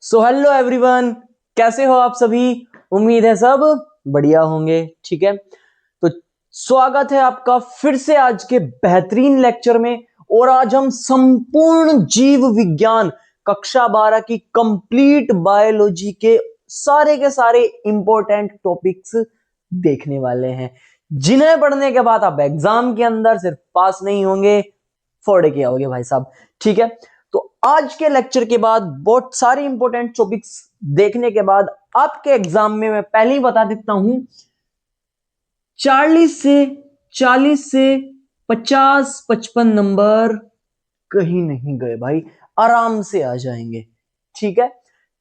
So hello everyone, कैसे हो आप सभी। उम्मीद है सब बढ़िया होंगे। ठीक है, तो स्वागत है आपका फिर से आज के बेहतरीन लेक्चर में। और आज हम संपूर्ण जीव विज्ञान कक्षा 12 की कंप्लीट बायोलॉजी के सारे इंपॉर्टेंट टॉपिक्स देखने वाले हैं, जिन्हें पढ़ने के बाद आप एग्जाम के अंदर सिर्फ पास नहीं होंगे, फोड़ के आओगे भाई साहब। ठीक है, तो आज के लेक्चर के बाद बहुत सारे इंपॉर्टेंट टॉपिक्स देखने के बाद आपके एग्जाम में मैं पहले ही बता देता हूं 40 से 50-55 नंबर कहीं नहीं गए भाई, आराम से आ जाएंगे। ठीक है,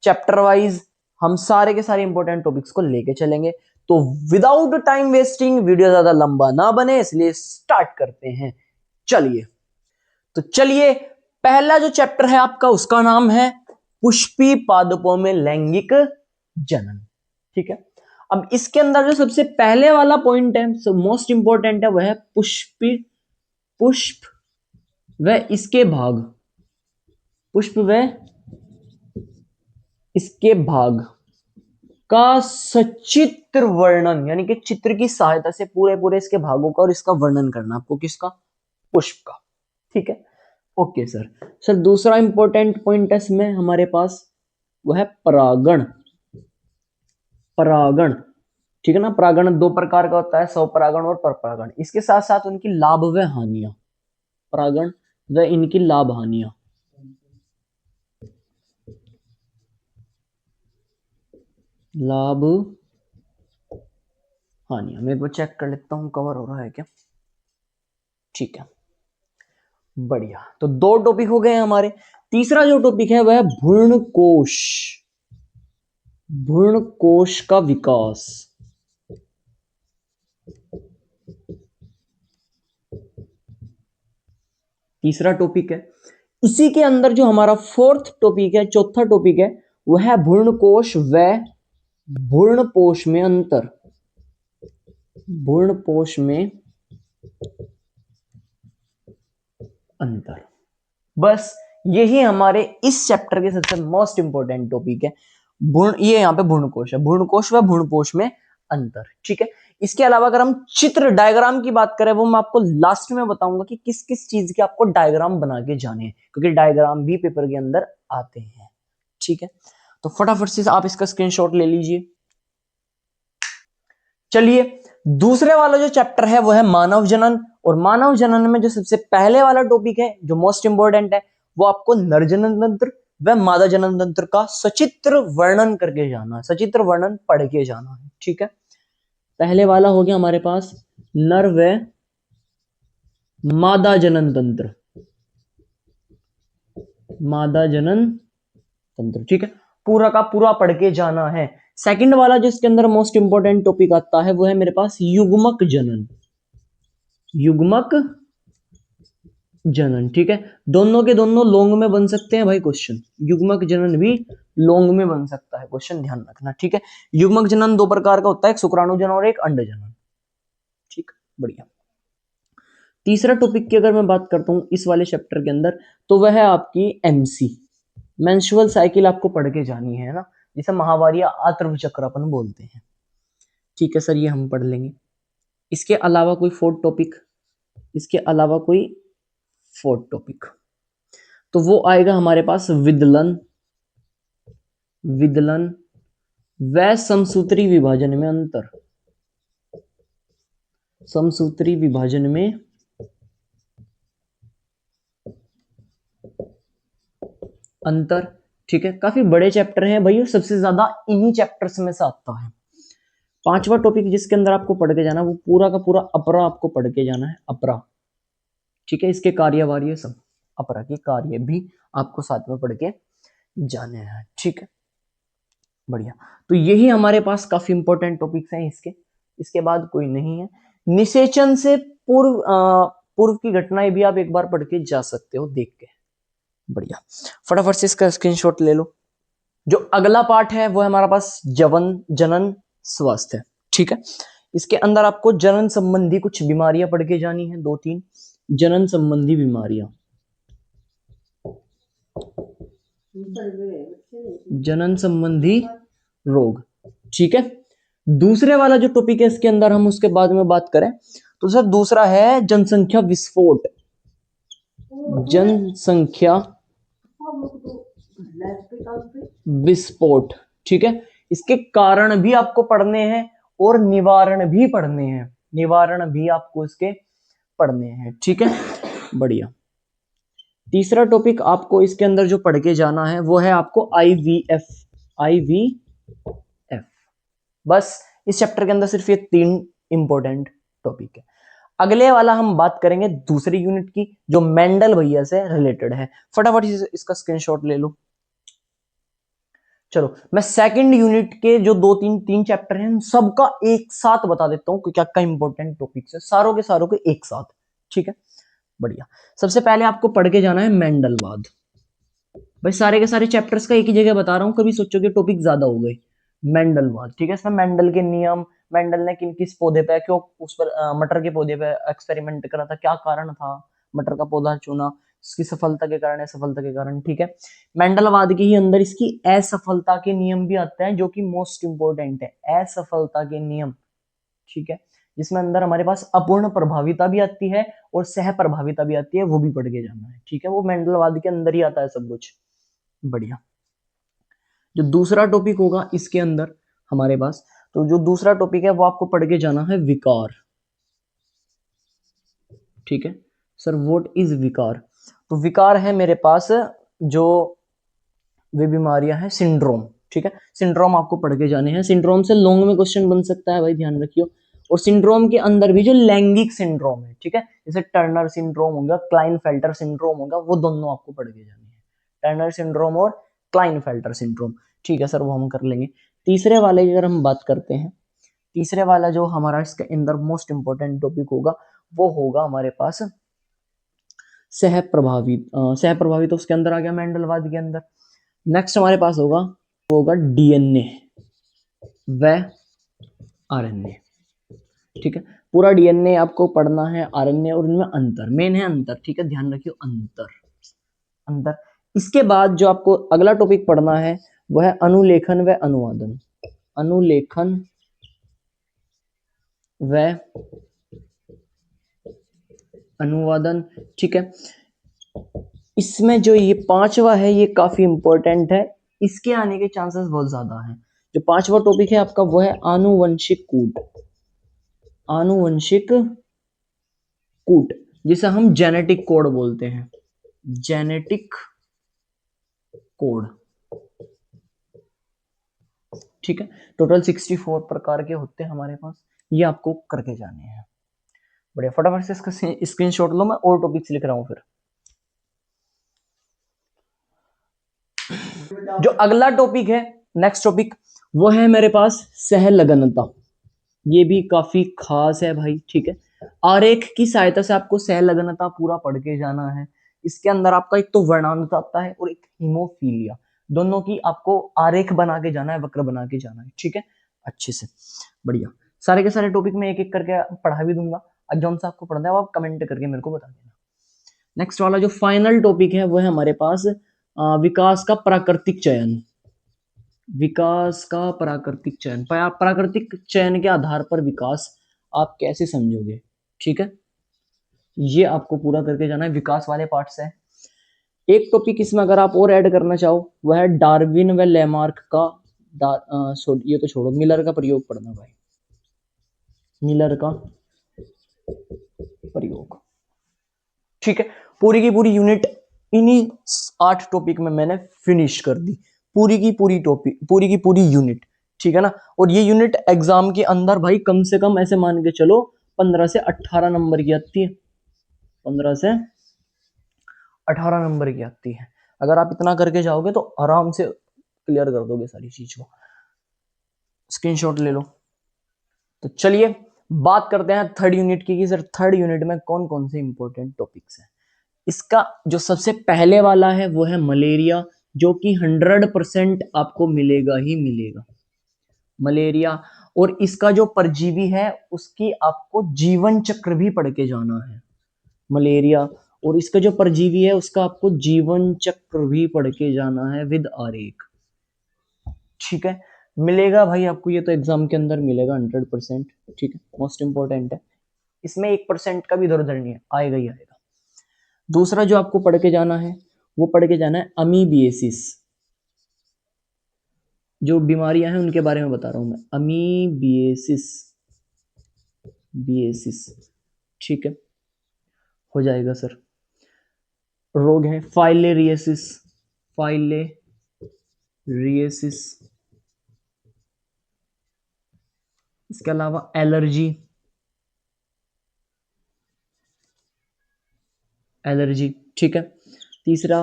चैप्टर वाइज हम सारे के सारे इंपॉर्टेंट टॉपिक्स को लेके चलेंगे। तो विदाउट टाइम वेस्टिंग, वीडियो ज्यादा लंबा ना बने इसलिए स्टार्ट करते हैं। चलिए पहला जो चैप्टर है आपका उसका नाम है पुष्पी पादपों में लैंगिक जनन। ठीक है, अब इसके अंदर जो सबसे पहले वाला पॉइंट है, मोस्ट इंपॉर्टेंट है, वह है पुष्प व इसके भाग। पुष्प व इसके भाग का सचित्र वर्णन, यानी कि चित्र की सहायता से पूरे इसके भागों का और इसका वर्णन करना आपको, किसका? पुष्प का। ठीक है, ओके सर दूसरा इंपॉर्टेंट पॉइंट है इसमें हमारे पास, वो है परागण। ठीक है ना, परागण दो प्रकार का होता है, स्वपरागण और परपरागण। इसके साथ साथ उनकी लाभ व हानियां, परागण व इनकी लाभ हानियां। लाभ हानियां मैं एक बार चेक कर लेता हूं कवर हो रहा है क्या। ठीक है, बढ़िया। तो दो टॉपिक हो गए हमारे। तीसरा जो टॉपिक है वह भ्रूण कोश का विकास। तीसरा टॉपिक है। इसी के अंदर जो हमारा फोर्थ टॉपिक है, चौथा टॉपिक है, वह है भ्रूण कोश व भ्रूणपोष में अंतर। भ्रूणपोष में अंतर। बस यही हमारे इस चैप्टर के सबसे मोस्ट इंपॉर्टेंट टॉपिक है। ये यहां पे भ्रूणकोश है, भ्रूणकोश व भ्रूणपोष में अंतर। ठीक है, इसके अलावा अगर हम चित्र डायग्राम की बात करें, वो मैं आपको लास्ट में बताऊंगा कि किस किस चीज के आपको डायग्राम बना के जाने हैं, क्योंकि डायग्राम भी पेपर के अंदर आते हैं। ठीक है, तो फटाफट से आप इसका स्क्रीनशॉट ले लीजिए। चलिए दूसरे वाला जो चैप्टर है वो है मानव जनन। और मानव जनन में जो सबसे पहले वाला टॉपिक है, जो मोस्ट इंपॉर्टेंट है, वो आपको नर जनन तंत्र व मादा जनन तंत्र का सचित्र वर्णन करके जाना है, सचित्र वर्णन पढ़ के जाना है। ठीक है, पहले वाला हो गया हमारे पास नर व मादा जनन तंत्र। मादा जनन तंत्र, ठीक है, पूरा का पूरा पढ़ के जाना है। सेकंड वाला जिसके अंदर मोस्ट इंपॉर्टेंट टॉपिक आता है वो है मेरे पास युग्मक जनन। ठीक है, दोनों के दोनों लॉन्ग में बन सकते हैं भाई क्वेश्चन। युग्मक जनन भी लॉन्ग में बन सकता है क्वेश्चन, ध्यान रखना। ठीक है, युग्मक जनन दो प्रकार का होता है, एक शुक्राणु जनन और एक अंड जनन। ठीक, बढ़िया। तीसरा टॉपिक की अगर मैं बात करता हूं इस वाले चैप्टर के अंदर, तो वह है आपकी एमसी, मेंस्ट्रुअल साइकिल आपको पढ़ के जानी है ना, जिसे माहवारी या आत्रव चक्र अपन बोलते हैं। ठीक है सर, ये हम पढ़ लेंगे। इसके अलावा कोई फोर्थ टॉपिक, तो वो आएगा हमारे पास विदलन व समसूत्री विभाजन में अंतर। समसूत्री विभाजन में अंतर। ठीक है, काफी बड़े चैप्टर हैं भाई, सबसे ज्यादा इन्हीं चैप्टर्स में से आता है। पांचवा टॉपिक जिसके अंदर आपको पढ़ के जाना, वो पूरा का पूरा अपरा आपको पढ़ के जाना है, अपरा। ठीक है, इसके कार्यवार्य सब, अपरा के कार्य भी आपको साथ में पढ़ के जाने हैं। ठीक है, बढ़िया। तो यही हमारे पास काफी इंपॉर्टेंट टॉपिक्स हैं इसके बाद कोई नहीं है। निषेचन से पूर्व की घटनाएं भी आप एक बार पढ़ के जा सकते हो, देख के। बढ़िया, फटाफट से इसका स्क्रीनशॉट ले लो। जो अगला पार्ट है वो है हमारा पास जनन स्वास्थ्य। ठीक है, इसके अंदर आपको जनन संबंधी कुछ बीमारियां पढ़ के जानी है, 2-3 जनन संबंधी बीमारियां। जनन संबंधी रोग। ठीक है, दूसरे वाला जो टॉपिक है इसके अंदर हम उसके बाद में बात करें तो सर दूसरा है जनसंख्या विस्फोट। जनसंख्या विस्फोट। ठीक है, इसके कारण भी आपको पढ़ने हैं और निवारण भी पढ़ने हैं, निवारण भी आपको इसके पढ़ने हैं। ठीक है, बढ़िया। तीसरा टॉपिक आपको इसके अंदर जो पढ़ के जाना है वो है आपको आईवीएफ। आईवीएफ, बस इस चैप्टर के अंदर सिर्फ ये 3 इंपॉर्टेंट टॉपिक है। अगले वाला हम बात करेंगे दूसरी यूनिट की जो मेंडल भैया से रिलेटेड है। फटाफट इसका स्क्रीनशॉट ले लो। चलो मैं सेकंड यूनिट के जो 2-3 चैप्टर हैं सबका एक साथ बता देता हूं कि क्या क्या इंपॉर्टेंट टॉपिक्स है, सारों के एक साथ। ठीक है, बढ़िया। सबसे पहले आपको पढ़ के जाना है मेंडलवाद। भाई सारे के सारे चैप्टर्स का एक ही जगह बता रहा हूं, कभी सोचो कि टॉपिक ज्यादा हो गए। मेंडलवाद, ठीक है, इसमें मेंडल के नियम, मेंडल ने किस पौधे पे, क्यों उस पर मटर के पौधे पे एक्सपेरिमेंट करा था, क्या कारण था मटर का पौधा चुना, इसकी सफलता के कारण, असफलता के कारण। ठीक है, मेंडलवाद के ही अंदर इसकी असफलता के नियम भी आते हैं जो कि मोस्ट इंपोर्टेंट है, असफलता के नियम। ठीक है, जिसमें अंदर हमारे पास अपूर्ण प्रभाविता भी आती है और सह प्रभाविता भी आती है, वो भी पढ़ के जाना है। ठीक है, वो मेंडलवाद के अंदर ही आता है सब कुछ। बढ़िया। जो दूसरा टॉपिक होगा इसके अंदर हमारे पास, तो जो दूसरा टॉपिक है वो आपको पढ़ के जाना है विकार। ठीक है सर, व्हाट इज विकार? तो विकार है मेरे पास जो वे बीमारियां हैं सिंड्रोम। ठीक है, सिंड्रोम आपको पढ़ के जाने हैं। सिंड्रोम से लॉन्ग में क्वेश्चन बन सकता है भाई, ध्यान रखियो। और सिंड्रोम के अंदर भी जो लैंगिक सिंड्रोम है, ठीक है, जैसे टर्नर सिंड्रोम होगा, क्लाइनफेल्टर सिंड्रोम होगा, वो दोनों आपको पढ़ के जाने हैं, टर्नर सिंड्रोम और क्लाइनफेल्टर सिंड्रोम। ठीक है सर, वो हम कर लेंगे। तीसरे वाले की अगर हम बात करते हैं, तीसरे वाला जो हमारा इसके अंदर मोस्ट इंपॉर्टेंट टॉपिक होगा वो होगा हमारे पास सह प्रभावित। सह प्रभावित तो उसके अंदर आ गया मेंडलवाद के अंदर। नेक्स्ट हमारे पास होगा वो होगा डीएनए व आरएनए। ठीक है, पूरा डीएनए आपको पढ़ना है, आरएनए और इनमें अंतर, मेन है अंतर। ठीक है, ध्यान रखियो अंतर, अंतर। इसके बाद जो आपको अगला टॉपिक पढ़ना है वो है अनुलेखन व अनुवादन। अनुलेखन व अनुवादन। ठीक है, इसमें जो ये पांचवा है ये काफी इंपॉर्टेंट है, इसके आने के चांसेस बहुत ज्यादा हैं। जो पांचवा टॉपिक है आपका वो है आनुवंशिक कूट। आनुवंशिक कूट, जिसे हम जेनेटिक कोड बोलते हैं, जेनेटिक कोड। ठीक है, टोटल 64 प्रकार के होते हैं हमारे पास, ये आपको करके जाने हैं। बढ़िया, फटाफट से इसका स्क्रीनशॉट लो, मैं और टॉपिक्स लिख रहा हूं फिर। जो अगला टॉपिक है, नेक्स्ट टॉपिक, वो है मेरे पास सहलगनता। ये भी काफी खास है भाई। ठीक है, आरेख की सहायता से आपको सहलगनता पूरा पढ़ के जाना है। इसके अंदर आपका एक तो वर्णानुता आता है और एक हीमोफीलिया, दोनों की आपको आरेख बना के जाना है, वक्र बना के जाना है। ठीक है, अच्छे से, बढ़िया। सारे के सारे टॉपिक में एक एक करके पढ़ा भी दूंगा, आज जौन सा आपको पढ़ना है वो आप कमेंट करके मेरे को बता देना। नेक्स्ट वाला जो फाइनल टॉपिक है वो है हमारे पास विकास का प्राकृतिक चयन। विकास का प्राकृतिक चयन, प्राकृतिक चयन के आधार पर विकास आप कैसे समझोगे? ठीक है, ये आपको पूरा करके जाना है, विकास वाले पार्ट से। एक टॉपिक इसमें अगर आप और ऐड करना चाहो वह है डार्विन व लेमार्क का ये तो छोड़ो, मिलर का प्रयोग पढ़ना भाई, मिलर का प्रयोग। ठीक है, पूरी की पूरी यूनिट इन्हीं 8 टॉपिक में मैंने फिनिश कर दी, पूरी की पूरी टॉपिक, पूरी की पूरी यूनिट। ठीक है ना, और ये यूनिट एग्जाम के अंदर भाई कम से कम ऐसे मान के चलो 15 से 18 नंबर की आती है, 15 से 18 नंबर की आती है। अगर आप इतना करके जाओगे तो आराम से क्लियर कर दोगे सारी चीज को। स्क्रीनशॉट ले लो। तो चलिए बात करते हैं थर्ड यूनिट की, कि सर थर्ड यूनिट में कौन कौन से इंपॉर्टेंट टॉपिक्स हैं। इसका जो सबसे पहले वाला है वो है मलेरिया, जो कि 100% आपको मिलेगा ही मिलेगा, मलेरिया। और इसका जो परजीवी है उसकी आपको जीवन चक्र भी पढ़ के जाना है, मलेरिया और इसका जो परजीवी है उसका आपको जीवन चक्र भी पढ़ के जाना है विद आरेख। ठीक है, मिलेगा भाई आपको, ये तो एग्जाम के अंदर मिलेगा 100%। ठीक है, मोस्ट इंपॉर्टेंट है, इसमें 1% का भी इधर उधर नहीं है, आएगा ही आएगा। दूसरा जो आपको पढ़ के जाना है वो पढ़ के जाना है अमीबिएसिस। जो बीमारियां हैं उनके बारे में बता रहा हूं मैं, अमीबिएसिस, बिएसिस। ठीक है, हो जाएगा सर। रोग है फाइलेरियसिस, फाइलेरियसिस। इसके अलावा एलर्जी, एलर्जी। ठीक है, तीसरा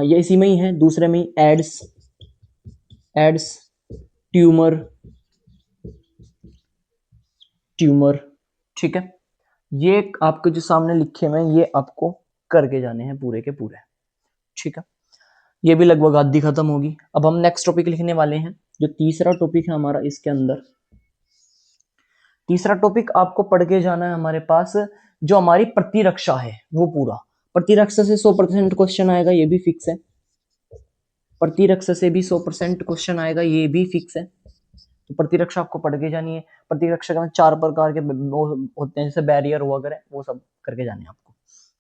ये इसी में ही है, दूसरे में ही एड्स, एड्स, ट्यूमर, ट्यूमर। ठीक है, ये आपके जो सामने लिखे हुए हैं ये आपको करके जाने हैं पूरे के पूरे। ठीक है, ये भी लगभग आधी खत्म होगी। अब हम नेक्स्ट टॉपिक लिखने वाले हैं, जो तीसरा टॉपिक है हमारा इसके अंदर। तीसरा टॉपिक आपको पढ़ के जाना है हमारे पास, जो हमारी प्रतिरक्षा है वो पूरा। प्रतिरक्षा से 100% क्वेश्चन आएगा, ये भी फिक्स है। प्रतिरक्षा से भी 100% क्वेश्चन आएगा, ये भी फिक्स है। तो प्रतिरक्षा आपको पढ़ के जानी है। प्रतिरक्षा में 4 प्रकार के होते हैं, जैसे बैरियर हुआ करे, वो सब करके जाने हैं आपको।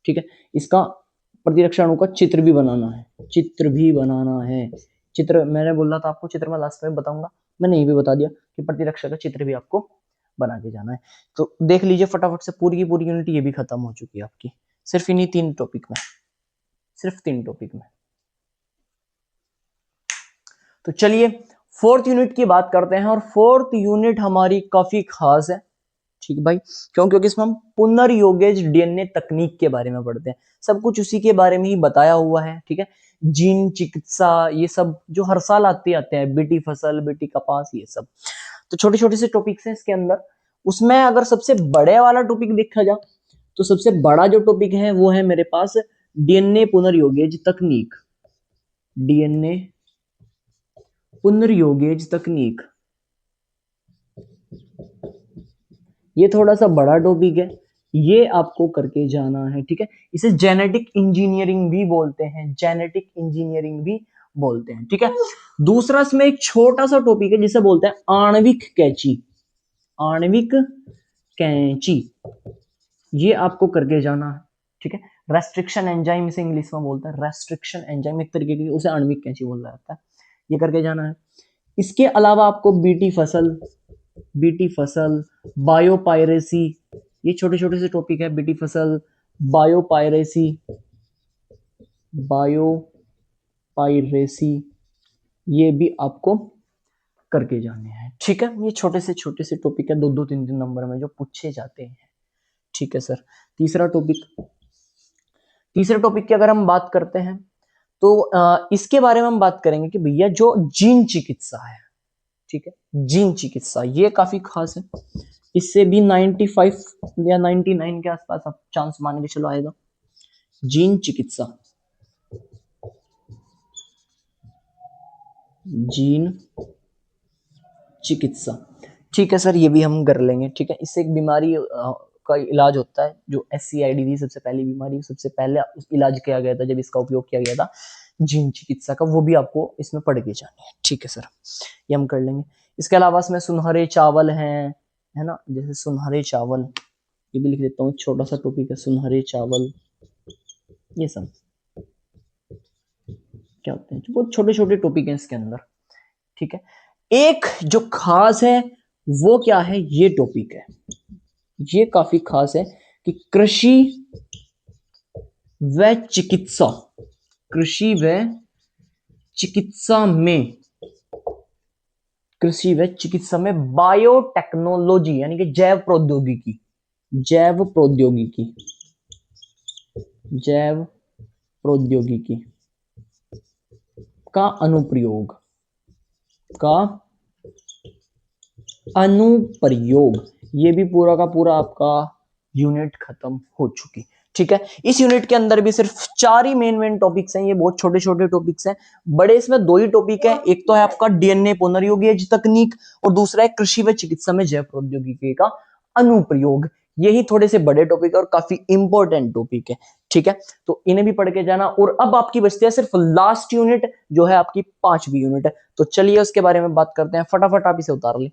ठीक है, इसका प्रतिरक्षा अणु का चित्र भी बनाना है, चित्र भी बनाना है। चित्र मैंने बोला था आपको, चित्र में लास्ट में बताऊंगा, मैंने ये भी बता दिया कि प्रतिरक्षा का चित्र भी आपको बना के जाना है। तो देख लीजिए फटाफट से, पूरी की पूरी यूनिट ये भी खत्म हो चुकी है आपकी, सिर्फ इन्हीं 3 टॉपिक में, सिर्फ 3 टॉपिक में। तो चलिए 4th यूनिट की बात करते हैं, और 4th यूनिट हमारी काफी खास है। ठीक भाई, क्यों? क्योंकि इसमें हम पुनर्योगेज डीएनए तकनीक के बारे में पढ़ते हैं, सब कुछ उसी के बारे में ही बताया हुआ है। ठीक है, जीन चिकित्सा, ये सब जो हर साल आते हैं, बेटी फसल, बेटी कपास, ये सब तो छोटे छोटे से टॉपिक्स हैं इसके अंदर। उसमें अगर सबसे बड़े वाला टॉपिक देखा जाए तो सबसे बड़ा जो टॉपिक है वो है मेरे पास डीएनए पुनर्योगेज तकनीक, डीएनए पुनर्योगेज तकनीक। ये थोड़ा सा बड़ा टॉपिक है, ये आपको करके जाना है। ठीक है, इसे जेनेटिक इंजीनियरिंग भी बोलते हैं, जेनेटिक इंजीनियरिंग भी बोलते हैं। ठीक है, दूसरा इसमें एक छोटा सा टॉपिक है जिसे बोलते हैं आणविक कैंची, आणविक कैंची, ये आपको करके जाना है। ठीक है, रेस्ट्रिक्शन एंजाइम इसे इंग्लिश में बोलते हैं, रेस्ट्रिक्शन एंजाइम एक तरीके की, उसे आणविक कैंची बोला जाता है, ये करके जाना है। इसके अलावा आपको बीटी फसल, बीटी फसल, बायोपायरेसी, ये छोटे छोटे से टॉपिक है, बीटी फसल, बायोपायरेसी, बायोपायरेसी, ये भी आपको करके जाने हैं। ठीक है, ये छोटे से टॉपिक है, 2-2, 3-3 नंबर में जो पूछे जाते हैं। ठीक है सर, तीसरा टॉपिक की अगर हम बात करते हैं तो इसके बारे में हम बात करेंगे कि भैया जो जीन चिकित्सा है, ठीक है, जीन चिकित्सा ये काफी खास है, इससे भी 95 या 99 के आसपास आप चांस मान के चलो आएगा। जीन चिकित्सा, जीन चिकित्सा, ठीक है सर, ये भी हम कर लेंगे। ठीक है, इससे एक बीमारी का इलाज होता है, जो SCID थी, सबसे पहली बीमारी, सबसे पहले इलाज किया गया था जब इसका उपयोग किया गया था, जीन चिकित्सा का, वो भी आपको इसमें पढ़ के जानी है। ठीक है सर, ये हम कर लेंगे। इसके अलावा इसमें सुनहरे चावल हैं, है ना, जैसे सुनहरे चावल, ये भी लिख देता हूँ, छोटा सा टॉपिक है, सुनहरे चावल, ये सब क्या होते हैं, बहुत छोटे छोटे टॉपिक हैं इसके अंदर। ठीक है, एक जो खास है वो क्या है, ये टॉपिक है, ये काफी खास है कि कृषि व चिकित्सा, कृषि व चिकित्सा में, कृषि व चिकित्सा में बायोटेक्नोलॉजी यानी कि जैव प्रौद्योगिकी, जैव प्रौद्योगिकी, जैव प्रौद्योगिकी का अनुप्रयोग, का अनुप्रयोग, ये भी पूरा का पूरा आपका यूनिट खत्म हो चुकी। ठीक है, इस यूनिट के अंदर भी सिर्फ 4 ही मेन टॉपिक्स हैं, ये बहुत छोटे छोटे टॉपिक्स हैं, बड़े इसमें 2 ही टॉपिक है, एक तो है आपका डीएनए पुनर्योगेज तकनीक और दूसरा है कृषि व चिकित्सा में जैव प्रौद्योगिकी का अनुप्रयोग। यही थोड़े से बड़े टॉपिक है और काफी इंपॉर्टेंट टॉपिक है, ठीक है। तो इन्हें भी पढ़ के जाना। और अब आपकी बचती है सिर्फ लास्ट यूनिट, जो है आपकी 5वीं यूनिट है। तो चलिए उसके बारे में बात करते हैं। फटाफट आप इसे उतार ले।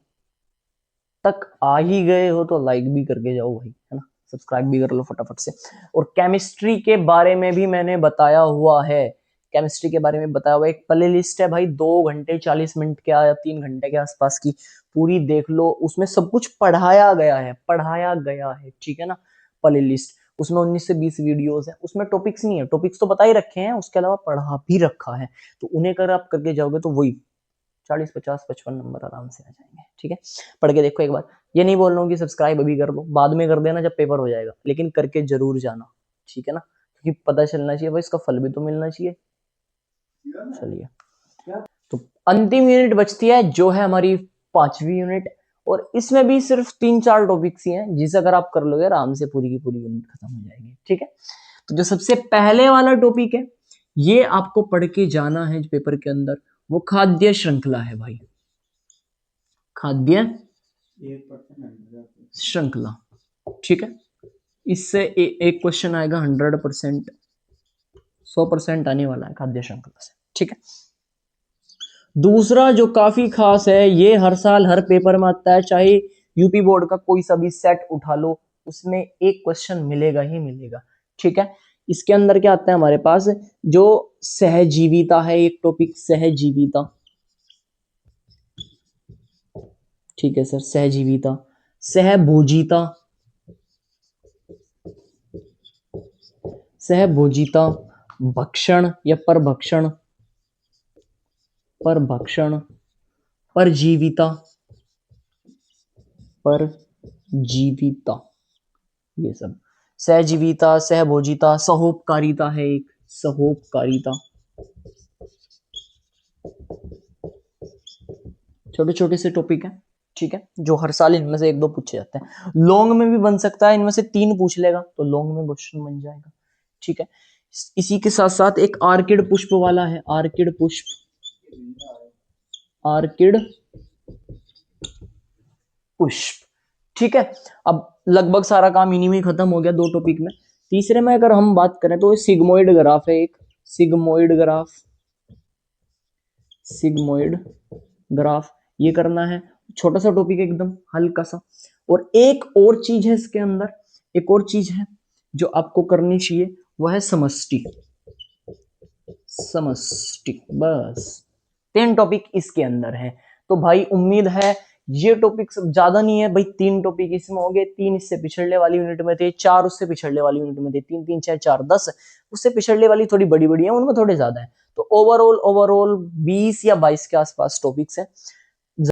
तक आ ही गए हो तो लाइक भी करके जाओ भाई, है ना, सब्सक्राइब भी कर लो फटाफट से। और केमिस्ट्री के बारे में भी मैंने बताया हुआ है, केमिस्ट्री के बारे में बताया हुआ एक प्ले लिस्ट है भाई, 2 घंटे 40 मिनट के या 3 घंटे के आसपास की, पूरी देख लो। उसमें सब कुछ पढ़ाया गया है, ठीक है ना। प्ले लिस्ट उसमें 19 से 20 वीडियोस है, उसमें टॉपिक्स नहीं है, टॉपिक्स तो बता ही रखे हैं, उसके अलावा पढ़ा भी रखा है। तो उन्हें अगर आप करके जाओगे तो वही 40 50 55 नंबर आराम से आ जाएंगे, ठीक है। पढ़ के देखो एक बार। ये नहीं बोल रहा हूँ कि सब्सक्राइब अभी कर लो, बाद में कर देना जब पेपर हो जाएगा, लेकिन करके जरूर जाना, ठीक है ना, क्योंकि पता चलना चाहिए भाई, इसका फल भी तो मिलना चाहिए। चलिए, तो अंतिम यूनिट बचती है जो है हमारी 5वीं यूनिट। और इसमें भी सिर्फ 3 4 टॉपिक्स ही हैं, जिसे अगर आप कर लोगे आराम से पूरी की पूरी यूनिट खत्म हो जाएगी, ठीक है। तो जो सबसे पहले वाला टॉपिक है, ये आपको पढ़ के जाना है पेपर के अंदर, वो खाद्य श्रृंखला है भाई, खाद्य श्रृंखला, ठीक है। इससे एक क्वेश्चन आएगा 100%, 100% आने वाला है खाद्य श्रृंखला से, ठीक है। दूसरा जो काफी खास है, ये हर साल हर पेपर में आता है, चाहे यूपी बोर्ड का कोई सा भी सेट उठा लो, उसमें एक क्वेश्चन मिलेगा ही मिलेगा, ठीक है। इसके अंदर क्या आता है हमारे पास, जो सहजीविता है एक टॉपिक, सहजीविता, ठीक है सर, सहजीविता, सहभोजिता, सहभोजिता, भक्षण या परभक्षण, परभक्षण, परजीविता, परजीविता, ये सब सहजीविता, सहभोजिता, सहोपकारिता है एक, सहोपकारिता, छोटे छोटे से टॉपिक है, ठीक है, जो हर साल इनमें से 1 2 पूछे जाते हैं। लॉन्ग में भी बन सकता है, इनमें से 3 पूछ लेगा तो लॉन्ग में क्वेश्चन बन जाएगा, ठीक है। इसी के साथ साथ एक आर्किड पुष्प वाला है, आर्किड पुष्प, आर्किड पुष्प, ठीक है। अब लगभग सारा काम इन्हीं में खत्म हो गया 2 टॉपिक में। तीसरे में अगर हम बात करें तो सिग्मोइड ग्राफ है एक, सिग्मोइड ग्राफ, सिग्मोइड ग्राफ, ये करना है, छोटा सा टॉपिक एकदम हल्का सा। और एक और चीज है इसके अंदर, एक और चीज है जो आपको करनी चाहिए, वह है समष्टि, समष्टि, बस 3 टॉपिक इसके अंदर है। तो भाई उम्मीद है ये टॉपिक ज्यादा नहीं है भाई, 3 टॉपिक इसमें हो गए, 3 इससे पिछड़ने वाली यूनिट में थे, 4 उससे पिछड़ने वाली यूनिट में थे, 3 3 6 4 10, उससे पिछड़ने वाली थोड़ी बड़ी बड़ी है, उनमें थोड़े ज्यादा है। तो ओवरऑल 20 या 22 के आसपास टॉपिक्स है।